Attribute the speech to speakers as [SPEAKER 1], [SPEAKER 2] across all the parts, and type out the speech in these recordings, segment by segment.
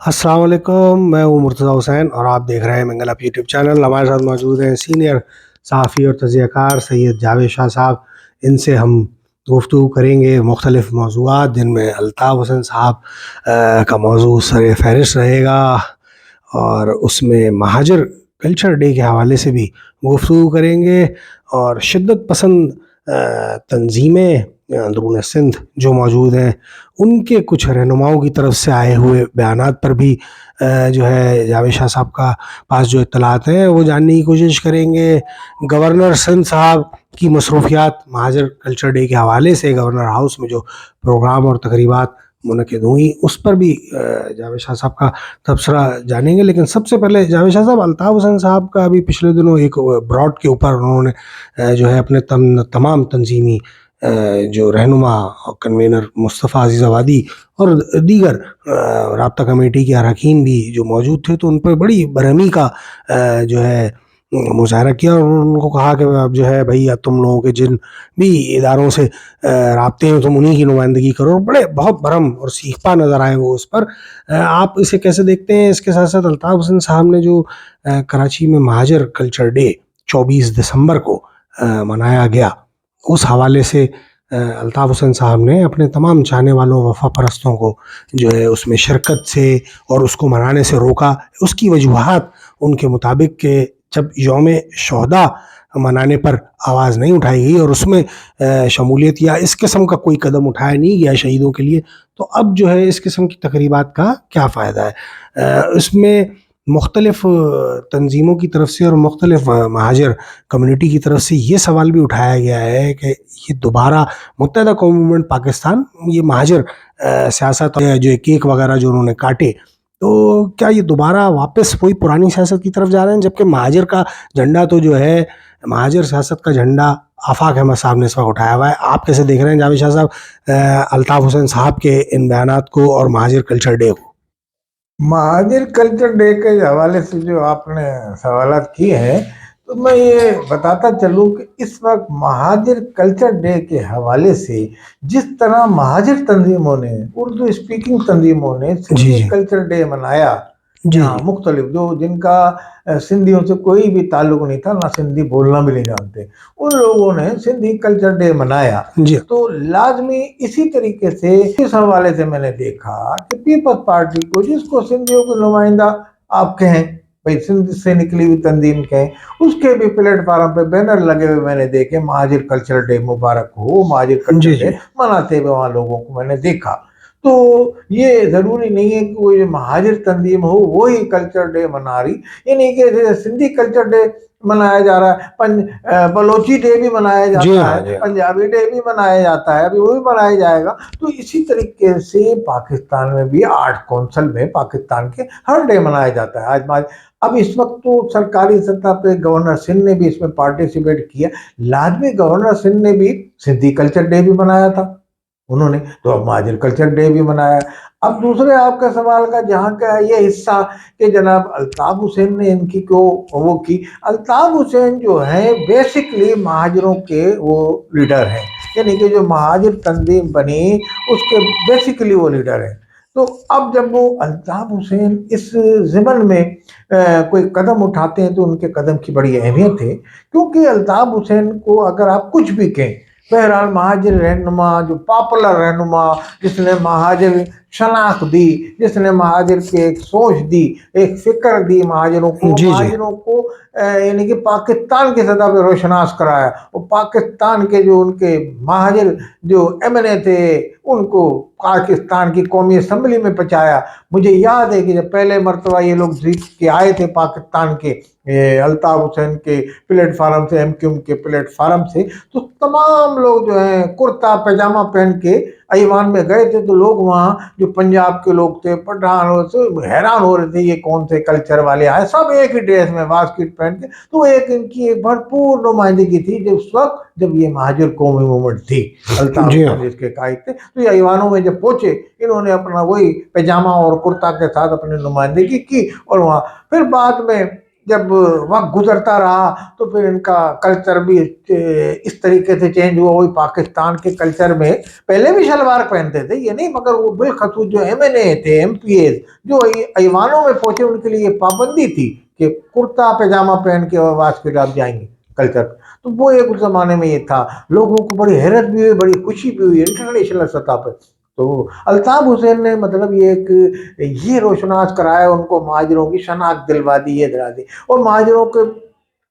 [SPEAKER 1] السلام علیکم، میں ہوں مرتضیٰ حسین اور آپ دیکھ رہے ہیں منگل اپ یوٹیوب چینل۔ ہمارے ساتھ موجود ہیں سینئر صحافی اور تجزیہ کار سید جاوید شاہ صاحب۔ ان سے ہم گفتگو کریں گے مختلف موضوعات، جن میں الطاف حسین صاحب کا موضوع سر فہرست رہے گا، اور اس میں مہاجر کلچر ڈے کے حوالے سے بھی گفتگو کریں گے، اور شدت پسند تنظیمیں اندرون سندھ جو موجود ہیں ان کے کچھ رہنماؤں کی طرف سے آئے ہوئے بیانات پر بھی جو ہے جاوید شاہ صاحب کا پاس جو اطلاعات ہیں وہ جاننے کی کوشش کریں گے۔ گورنر سندھ صاحب کی مصروفیات مہاجر کلچر ڈے کے حوالے سے گورنر ہاؤس میں جو پروگرام اور تقریبات منعقد ہوئی اس پر بھی جاوید شاہ صاحب کا تبصرہ جانیں گے۔ لیکن سب سے پہلے جاوید شاہ صاحب، الطاف حسین صاحب کا ابھی پچھلے دنوں ایک براڈ کے اوپر انہوں نے جو ہے اپنے تمام تنظیمی جو رہنما اور کنوینر مصطفیٰ عزیز آبادی اور دیگر رابطہ کمیٹی کے اراکین بھی جو موجود تھے، تو ان پر بڑی برہمی کا جو ہے مظاہرہ کیا، اور ان کو کہا کہ اب جو ہے بھائی اب تم لوگوں کے جن بھی اداروں سے رابطے ہیں تم انہیں کی نمائندگی کرو۔ بڑے بہت برہم اور سیکھپا نظر آئے وہ اس پر۔ آپ اسے کیسے دیکھتے ہیں؟ اس کے ساتھ ساتھ الطاف حسین صاحب نے جو کراچی میں مہاجر کلچر ڈے 24 دسمبر کو منایا گیا، اس حوالے سے الطاف حسین صاحب نے اپنے تمام چاہنے والوں وفا پرستوں کو جو ہے اس میں شرکت سے اور اس کو منانے سے روکا۔ اس کی وجوہات ان کے مطابق کہ جب یوم شہداء منانے پر آواز نہیں اٹھائی گئی اور اس میں شمولیت یا اس قسم کا کوئی قدم اٹھایا نہیں گیا شہیدوں کے لیے، تو اب جو ہے اس قسم کی تقریبات کا کیا فائدہ ہے؟ اس میں مختلف تنظیموں کی طرف سے اور مختلف مہاجر کمیونٹی کی طرف سے یہ سوال بھی اٹھایا گیا ہے کہ یہ دوبارہ متحدہ قومی موومنٹ پاکستان یہ مہاجر سیاست جو کیک وغیرہ جو انہوں نے کاٹے، تو کیا یہ دوبارہ واپس وہی پرانی سیاست کی طرف جا رہے ہیں؟ جبکہ مہاجر کا جھنڈا تو جو ہے مہاجر سیاست کا جھنڈا آفاق احمد صاحب نے اس وقت اٹھایا ہوا ہے۔ آپ کیسے دیکھ رہے ہیں جاوید شاہ صاحب الطاف حسین صاحب کے ان بیانات کو اور مہاجر کلچر ڈے کو؟
[SPEAKER 2] مہاجر کلچر ڈے کے حوالے سے جو آپ نے سوالات کیے ہیں، تو میں یہ بتاتا چلوں کہ اس وقت مہاجر کلچر ڈے کے حوالے سے جس طرح مہاجر تنظیموں نے، اردو اسپیکنگ تنظیموں نے سندھی کلچر ڈے منایا، مختلف جو جن کا سندھیوں سے کوئی بھی تعلق نہیں تھا، نہ سندھی بولنا بھی نہیں جانتے، ان لوگوں نے سندھی کلچر ڈے منایا، تو لازمی اسی طریقے سے اس حوالے سے میں نے دیکھا کہ پیپلز پارٹی کو، جس کو سندھیوں کے نمائندہ آپ کہیں، بھائی سندھ سے نکلی ہوئی تنظیم کہیں، اس کے بھی پلیٹ فارم پہ بینر لگے ہوئے میں نے دیکھے، مہاجر کلچر ڈے مبارک ہو، مہاجر کلچر ڈے مناتے ہوئے وہاں لوگوں کو میں نے دیکھا۔ تو یہ ضروری نہیں ہے کہ وہ جو مہاجر تنظیم ہو وہی کلچر ڈے منا رہی، یعنی کہ سندھی کلچر ڈے منایا جا رہا ہے، بلوچی ڈے بھی منایا جاتا ہے، پنجابی ڈے بھی منایا جاتا ہے، ابھی وہ بھی منایا جائے گا۔ تو اسی طریقے سے پاکستان میں بھی آرٹ کونسل میں پاکستان کے ہر ڈے منایا جاتا ہے۔ اب اس وقت تو سرکاری سطح پہ گورنر سندھ نے بھی اس میں پارٹیسپیٹ کیا، لازمی گورنر سندھ نے بھی سندھی کلچر ڈے بھی منایا تھا انہوں نے، تو اب مہاجر کلچر ڈے بھی منایا۔ اب دوسرے آپ کا سوال کا جہاں کا یہ حصہ کہ جناب الطاف حسین نے ان کی کو وہ کی، الطاف حسین جو ہیں بیسکلی مہاجروں کے وہ لیڈر ہیں، یعنی کہ جو مہاجر تنظیم بنی اس کے بیسکلی وہ لیڈر ہیں۔ تو اب جب وہ الطاف حسین اس ضمن میں کوئی قدم اٹھاتے ہیں تو ان کے قدم کی بڑی اہمیت ہے، کیونکہ الطاف حسین کو اگر آپ کچھ بھی کہیں، بہرحال مہاجر رہنما، جو پاپولر رہنما، جس نے مہاجر شناخت دی، جس نے مہاجر کے ایک سوچ دی، ایک فکر دی مہاجروں کو، مہاجروں کو یعنی کہ پاکستان کی سطح پہ روشناس کرایا، اور پاکستان کے جو ان کے مہاجر جو ایم این اے تھے ان کو پاکستان کی قومی اسمبلی میں پہنچایا۔ مجھے یاد ہے کہ جب پہلے مرتبہ یہ لوگ جیت کے آئے تھے پاکستان کے الطاف حسین کے پلیٹ فارم سے، ایم کیو ایم کے پلیٹ فارم سے، تو تمام لوگ جو ہیں کرتا پاجامہ پہن کے ایوان میں گئے تھے، تو لوگ وہاں جو پنجاب کے لوگ تھے، پٹھان حیران ہو رہے تھے یہ کون سے کلچر والے آئے، سب ایک ہی ڈریس میں واسکٹ پہن کے۔ تو ایک ان کی ایک بھرپور نمائندگی تھی جب اس وقت جب یہ مہاجر قومی موومنٹ تھی، الطاف حسین جس کے قائد تھے۔ تو یہ ایوانوں میں جب پہنچے انہوں نے اپنا وہی پاجامہ اور کرتا کے ساتھ اپنی نمائندگی کی، اور وہاں پھر بعد میں جب وقت گزرتا رہا تو پھر ان کا کلچر بھی اس طریقے سے چینج ہوا. وہی پاکستان کے کلچر میں پہلے بھی شلوار پہنتے تھے یہ نہیں, مگر وہ بالخصوص جو ایم این اے تھے, ایم پی ایز جو ایوانوں میں پہنچے, ان کے لیے پابندی تھی کہ کرتا پاجامہ پہن کے آواز کے آپ جائیں گے کلچر. تو وہ ایک اس زمانے میں یہ تھا. لوگوں کو بڑی حیرت بھی ہوئی, بڑی خوشی بھی ہوئی انٹرنیشنل سطح پر. تو الطاف حسین نے مطلب یہ ایک یہ روشناس کرایا, ان کو مہاجروں کی شناخت دلوا دی, یہ دلا دی. اور مہاجروں کے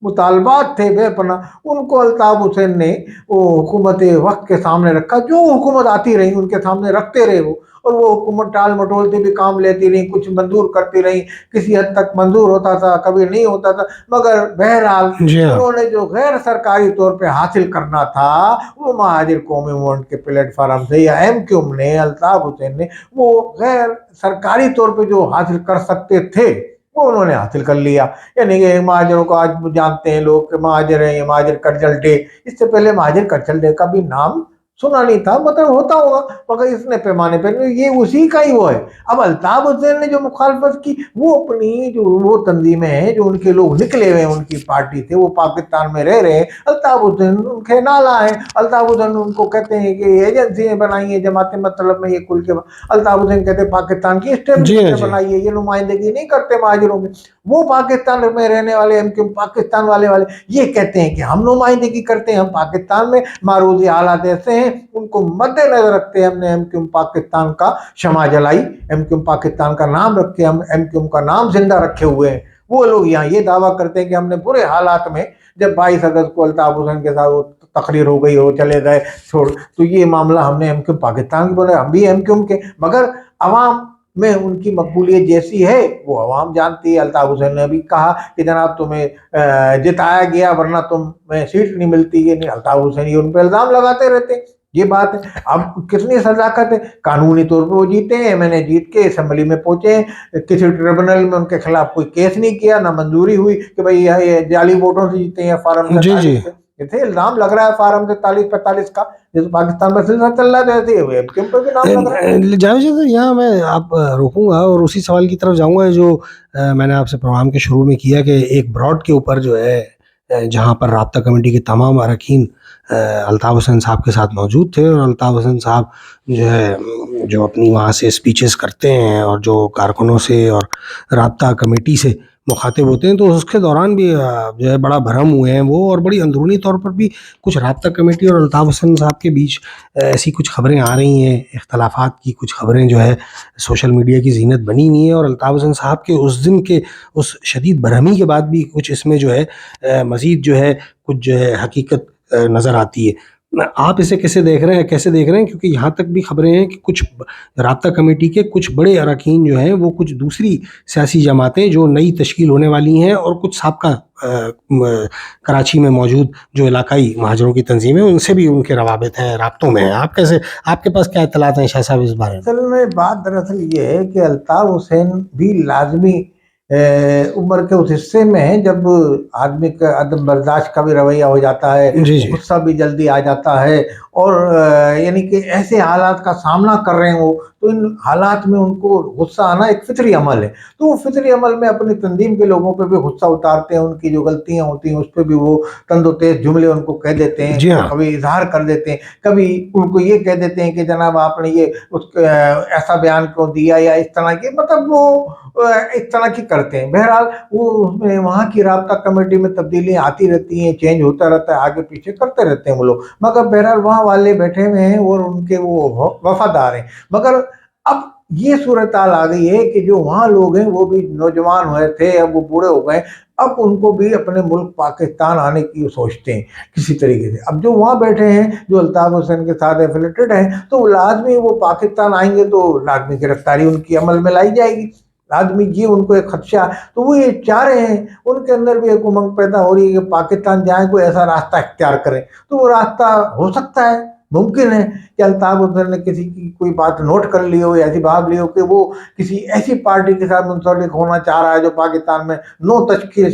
[SPEAKER 2] مطالبات تھے بے پناہ, ان کو الطاف حسین نے وہ حکومت وقت کے سامنے رکھا. جو حکومت آتی رہی ان کے سامنے رکھتے رہے وہ, اور وہ حکومت ٹال مٹول بھی کام لیتی رہی, کچھ منظور کرتی رہی, کسی حد تک منظور ہوتا تھا, کبھی نہیں ہوتا تھا. مگر بہرحال
[SPEAKER 1] جی ہاں.
[SPEAKER 2] انہوں نے جو غیر سرکاری طور پہ حاصل کرنا تھا وہ مہاجر قومی موومنٹ کے پلیٹ فارم سے یا ایم کیو نے, الطاف حسین نے وہ غیر سرکاری طور پہ جو حاصل کر سکتے تھے وہ انہوں نے حاصل کر لیا. یعنی کہ مہاجروں کو آج جانتے ہیں لوگ کہ مہاجر ہیں, یہ مہاجر کلچرل ڈے. اس سے پہلے مہاجر کلچرل ڈے کا بھی نام سنا نہیں تھا, مطلب ہوتا ہوگا, مگر اس نے پیمانے پہ یہ اسی کا ہی وہ ہے. اب الطاف حسین نے جو مخالفت کی وہ اپنی جو وہ تنظیمیں ہیں جو ان کے لوگ نکلے ہوئے ہیں, ان کی پارٹی تھے, وہ پاکستان میں رہ رہے ہیں. الطاف حسین ان کے نالا ہیں. الطاف حسین ان کو کہتے ہیں کہ ایجنسی بنائی ہیں جماعت مطلب میں, یہ کل کے الطاف حسین کہتے ہیں پاکستان کی اسٹیبلشمنٹ بنائی ہے, یہ نمائندگی نہیں کرتے مہاجروں میں. وہ پاکستان میں رہنے والے ایم کیو پاکستان والے یہ کہتے ہیں کہ ہم نمائندگی کرتے ہیں, ہم پاکستان میں معروضی حالات ایسے ہیں, ان کو مد نظر رکھتے ہیں ہم نے ایم کیو پاکستان کا شمع جلائی, ایم کیو پاکستان کا نام رکھے, ہم ایم کیو کا نام زندہ رکھے ہوئے ہیں. وہ لوگ یہاں یہ دعویٰ کرتے ہیں کہ ہم نے برے حالات میں, جب 22 اگست کو الطاف حسین کے ساتھ تقریر ہو گئی ہو, چلے گئے چھوڑ, تو یہ معاملہ ہم نے ایم کیو پاکستان کی بولے, ہم بھی ایم کیو کے, مگر عوام میں ان کی مقبولیت جیسی ہے وہ عوام جانتی ہے. الطاف حسین نے بھی کہا کہ جناب تمہیں جتایا گیا ورنہ تمہیں سیٹ نہیں ملتی. یہ نہیں, الطاف حسین یہ ان پہ الزام لگاتے رہتے ہیں, یہ بات ہے. اب کتنی صداقت ہے, قانونی طور پہ وہ جیتے ہیں, میں نے جیت کے اسمبلی میں پہنچے ہیں, کسی ٹریبونل میں ان کے خلاف کوئی کیس نہیں کیا, نہ منظوری ہوئی کہ بھئی یہ جعلی ووٹوں سے جیتے ہیں فارم 43 سے. یہ الزام لگ رہا ہے فارم 43-45 کا, جس پاکستان میں سلسلہ چل رہا ہے, ایسے ہوئے کیوں پہ بھی نام لگ رہا ہے.
[SPEAKER 1] جاوید جی یہاں میں آپ روکوں گا اور اسی سوال کی طرف جاؤں گا جو میں نے آپ سے پروگرام کے شروع میں کیا, کہ ایک براڈ کے اوپر جو ہے جہاں پر رابطہ کمیٹی کے تمام اراکین الطاف حسین صاحب کے ساتھ موجود تھے, اور الطاف حسین صاحب جو ہے جو اپنی وہاں سے اسپیچز کرتے ہیں اور جو کارکنوں سے اور رابطہ کمیٹی سے مخاطب ہوتے ہیں, تو اس کے دوران بھی جو ہے بڑا بھرم ہوئے ہیں وہ, اور بڑی اندرونی طور پر بھی کچھ رابطہ کمیٹی اور الطاف حسین صاحب کے بیچ ایسی کچھ خبریں آ رہی ہیں, اختلافات کی کچھ خبریں جو ہے سوشل میڈیا کی زینت بنی ہوئی ہیں. اور الطاف حسین صاحب کے اس دن کے اس شدید برہمی کے بعد بھی کچھ اس میں جو ہے مزید جو ہے کچھ جو ہے حقیقت نظر آتی ہے. آپ اسے کیسے دیکھ رہے ہیں, کیونکہ یہاں تک بھی خبریں ہیں کہ کچھ رابطہ کمیٹی کے کچھ بڑے اراکین جو ہیں وہ کچھ دوسری سیاسی جماعتیں جو نئی تشکیل ہونے والی ہیں اور کچھ سابقہ کراچی میں موجود جو علاقائی مہاجروں کی تنظیمیں ان سے بھی ان کے روابط ہیں, رابطوں میں ہیں. آپ کے پاس کیا اطلاعات ہیں شاہ صاحب اس بارے میں؟
[SPEAKER 2] اصل میں بات دراصل یہ ہے کہ الطاف حسین بھی لازمی عمر کے اس حصے میں ہے جب آدمی کا عدم برداشت کا بھی رویہ ہو جاتا ہے, غصہ بھی جلدی آ جاتا ہے, اور یعنی کہ ایسے حالات کا سامنا کر رہے ہیں وہ, تو ان حالات میں ان کو غصہ آنا ایک فطری عمل ہے. تو وہ فطری عمل میں اپنی تنظیم کے لوگوں پہ بھی غصہ اتارتے ہیں, ان کی جو غلطیاں ہوتی ہیں اس پہ بھی وہ تند و تیز جملے ان کو کہہ دیتے ہیں, کبھی اظہار کر دیتے ہیں, کبھی ان کو یہ کہہ دیتے ہیں کہ جناب آپ نے یہ ایسا بیان کیوں دیا, یا اس طرح کی, مطلب وہ اس طرح کی کرتے ہیں. بہرحال وہ وہاں کی رابطہ کمیٹی میں تبدیلیاں آتی رہتی ہیں, چینج ہوتا رہتا ہے, آگے پیچھے کرتے رہتے ہیں وہ لوگ, مگر بہرحال وہاں والے بیٹھے ہوئے ہیں اور ان کے وہ وفادار ہیں. مگر اب یہ صورتحال آ گئی ہے کہ جو وہاں لوگ ہیں وہ بھی نوجوان ہوئے تھے, اب وہ بوڑھے ہو گئے, اب ان کو بھی اپنے ملک پاکستان آنے کی سوچتے ہیں کسی طریقے سے. اب جو وہاں بیٹھے ہیں جو الطاف حسین کے ساتھ ایفیلیٹڈ ہیں, تو لازمی وہ پاکستان آئیں گے تو لازمی گرفتاری ان کی عمل میں لائی جائے گی, لازمی یہ ان کو ایک خدشہ. تو وہ یہ چاہ رہے ہیں, ان کے اندر بھی ایک امنگ پیدا ہو رہی ہے کہ پاکستان جائیں, کوئی ایسا راستہ اختیار کریں. تو وہ راستہ ہو سکتا ہے, ممکن ہے کہ الطاف حسین نے کسی کی کوئی بات نوٹ کر لی ہو, ایسی بات لی ہو کہ وہ کسی ایسی پارٹی کے ساتھ منسلک ہونا چاہ رہا ہے جو پاکستان میں نو تشخیص